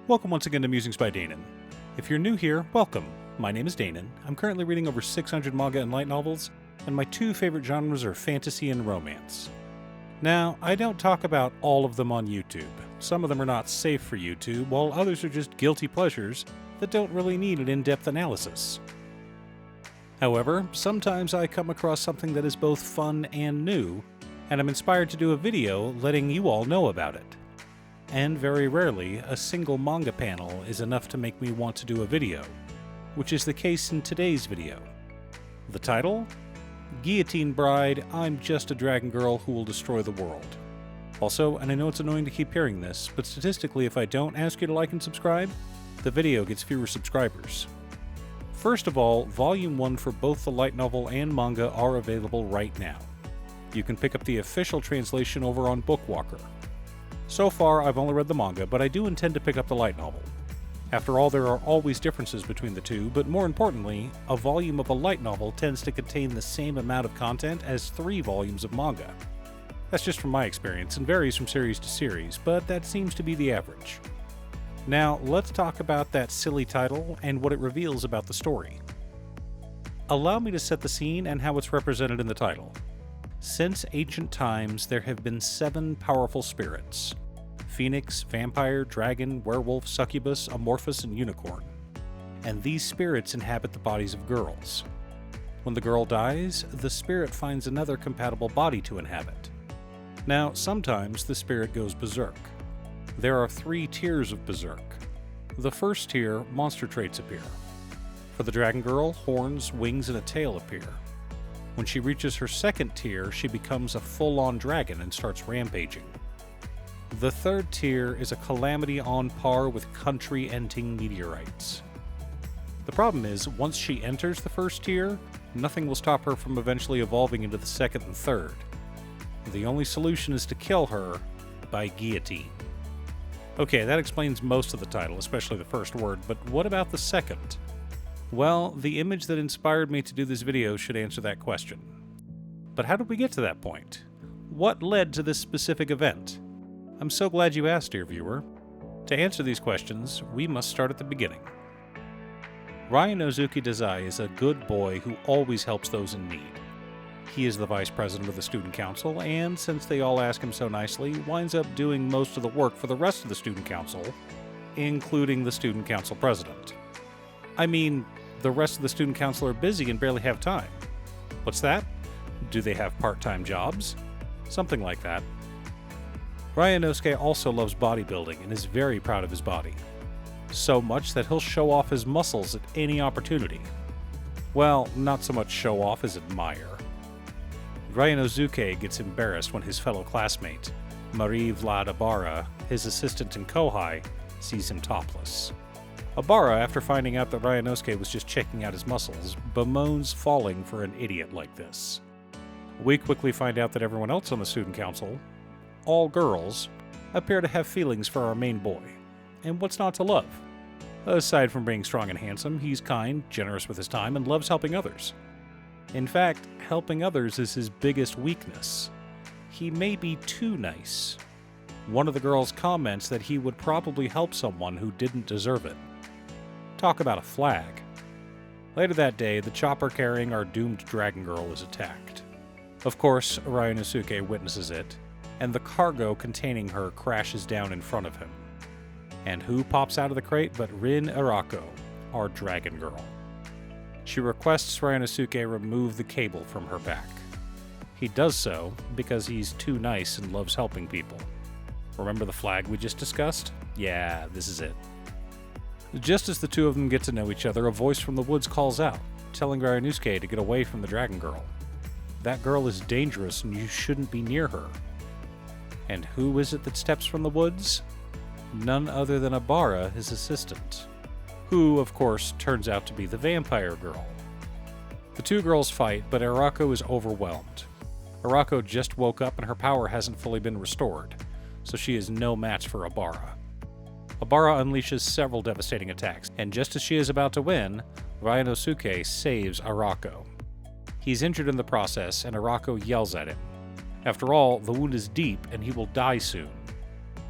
Welcome once again to Musings by Danon. If you're new here, welcome. My name is Danon. I'm currently reading over 600 manga and light novels, and my two favorite genres are fantasy and romance. Now, I don't talk about all of them on YouTube. Some of them are not safe for YouTube, while others are just guilty pleasures that don't really need an in-depth analysis. However, sometimes I come across something that is both fun and new, and I'm inspired to do a video letting you all know about it. And very rarely, a single manga panel is enough to make me want to do a video, which is the case in today's video. The title? Guillotine Bride, I'm just a dragon girl who will destroy the world. Also, and I know it's annoying to keep hearing this, but statistically if I don't ask you to like and subscribe, the video gets fewer subscribers. First of all, Volume 1 for both the light novel and manga are available right now. You can pick up the official translation over on Bookwalker. So far, I've only read the manga, but I do intend to pick up the light novel. After all, there are always differences between the two, but more importantly, a volume of a light novel tends to contain the same amount of content as 3 volumes of manga. That's just from my experience and varies from series to series, but that seems to be the average. Now, let's talk about that silly title and what it reveals about the story. Allow me to set the scene and how it's represented in the title. Since ancient times, there have been 7 powerful spirits: Phoenix, Vampire, Dragon, Werewolf, Succubus, Amorphous, and Unicorn. And these spirits inhabit the bodies of girls. When the girl dies, the spirit finds another compatible body to inhabit. Now, sometimes the spirit goes berserk. There are 3 tiers of berserk. The first tier, monster traits appear. For the dragon girl, horns, wings, and a tail appear. When she reaches her second tier, she becomes a full-on dragon and starts rampaging. The third tier is a calamity on par with country-ending meteorites. The problem is, once she enters the first tier, nothing will stop her from eventually evolving into the second and third. The only solution is to kill her by guillotine. Okay, that explains most of the title, especially the first word, but what about the second? Well, the image that inspired me to do this video should answer that question. But how did we get to that point? What led to this specific event? I'm so glad you asked, dear viewer. To answer these questions, we must start at the beginning. Ryunosuke Dazai is a good boy who always helps those in need. He is the vice president of the student council, and since they all ask him so nicely, winds up doing most of the work for the rest of the student council, including the student council president. I mean, the rest of the student council are busy and barely have time. What's that? Do they have part-time jobs? Something like that. Ryunosuke also loves bodybuilding and is very proud of his body. So much that he'll show off his muscles at any opportunity. Well, not so much show off as admire. Ryunosuke gets embarrassed when his fellow classmate, Marie Vlad Ibarra, his assistant in Kohai, sees him topless. Ibarra, after finding out that Ryunosuke was just checking out his muscles, bemoans falling for an idiot like this. We quickly find out that everyone else on the student council, all girls, appear to have feelings for our main boy. And what's not to love? Aside from being strong and handsome, he's kind, generous with his time, and loves helping others. In fact, helping others is his biggest weakness. He may be too nice. One of the girls comments that he would probably help someone who didn't deserve it. Talk about a flag. Later that day, the chopper carrying our doomed dragon girl is attacked. Of course, Ryunosuke witnesses it, and the cargo containing her crashes down in front of him. And who pops out of the crate but Rin Arako, our dragon girl. She requests Ryunosuke remove the cable from her back. He does so because he's too nice and loves helping people. Remember the flag we just discussed? Yeah, this is it. Just as the two of them get to know each other, a voice from the woods calls out, telling Ryunosuke to get away from the dragon girl. That girl is dangerous and you shouldn't be near her. And who is it that steps from the woods? None other than Ibarra, his assistant, who, of course, turns out to be the vampire girl. The two girls fight, but Arako is overwhelmed. Arako just woke up and her power hasn't fully been restored, so she is no match for Ibarra. Ibarra unleashes several devastating attacks, and just as she is about to win, Ryunosuke saves Arako. He's injured in the process, and Arako yells at him. After all, the wound is deep, and he will die soon.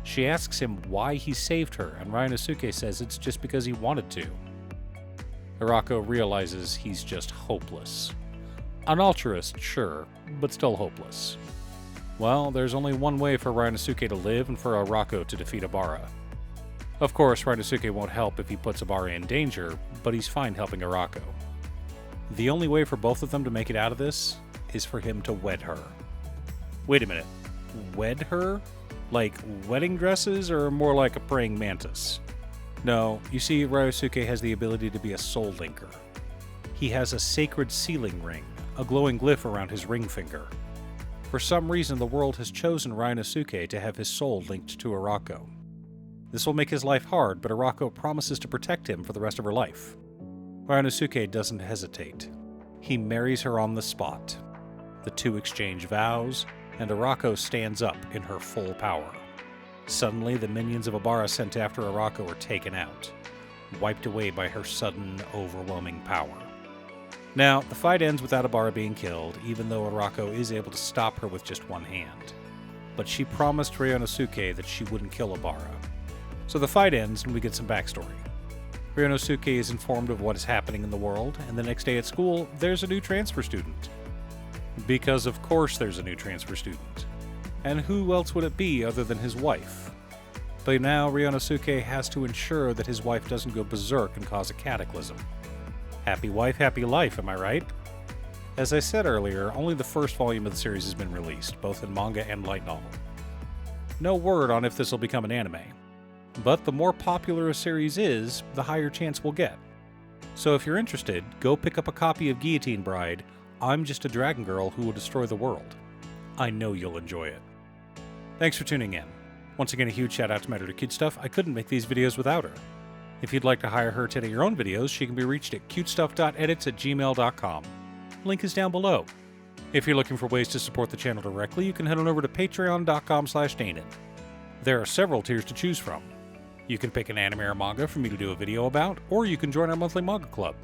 She asks him why he saved her, and Ryunosuke says it's just because he wanted to. Arako realizes he's just hopeless. An altruist, sure, but still hopeless. Well, there's only one way for Ryunosuke to live and for Arako to defeat Obara. Of course, Ryunosuke won't help if he puts Obara in danger, but he's fine helping Arako. The only way for both of them to make it out of this is for him to wed her. Wait a minute. Wed her? Like wedding dresses, or more like a praying mantis? No, you see, Ryunosuke has the ability to be a soul linker. He has a sacred sealing ring, a glowing glyph around his ring finger. For some reason, the world has chosen Ryunosuke to have his soul linked to Arako. This will make his life hard, but Arako promises to protect him for the rest of her life. Ryunosuke doesn't hesitate. He marries her on the spot. The two exchange vows, and Arako stands up in her full power. Suddenly, the minions of Obara sent after Arako are taken out, wiped away by her sudden, overwhelming power. Now, the fight ends without Obara being killed, even though Arako is able to stop her with just one hand. But she promised Ryunosuke that she wouldn't kill Obara. So the fight ends and we get some backstory. Ryunosuke is informed of what is happening in the world, and the next day at school, there's a new transfer student. Because of course there's a new transfer student. And who else would it be other than his wife? But now Ryunosuke has to ensure that his wife doesn't go berserk and cause a cataclysm. Happy wife, happy life, am I right? As I said earlier, only the first volume of the series has been released, both in manga and light novel. No word on if this will become an anime. But the more popular a series is, the higher chance we'll get. So if you're interested, go pick up a copy of Guillotine Bride, I'm Just a Dragon Girl Who Will Destroy the World. I know you'll enjoy it. Thanks for tuning in. Once again, a huge shout out to my editor Cutestuff. I couldn't make these videos without her. If you'd like to hire her to edit your own videos, she can be reached at cutestuff.edits@gmail.com. Link is down below. If you're looking for ways to support the channel directly, you can head on over to patreon.com/Danon. There are several tiers to choose from. You can pick an anime or manga for me to do a video about, or you can join our monthly manga club.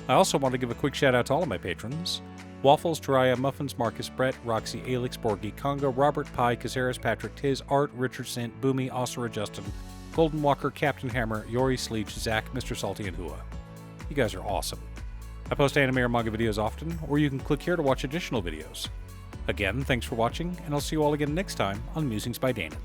I also want to give a quick shout out to all of my patrons: Waffles, Jiraiya, Muffins, Marcus, Brett, Roxy, Alix, Borgie, Conga, Robert, Pye, Caceres, Patrick, Tiz, Art, Richard, Sant, Boomy, Osura, Justin, Golden Walker, Captain Hammer, Yori, Sleech, Zach, Mr. Salty, and Hua. You guys are awesome. I post anime or manga videos often, or you can click here to watch additional videos. Again, thanks for watching, and I'll see you all again next time on Musings by Danon.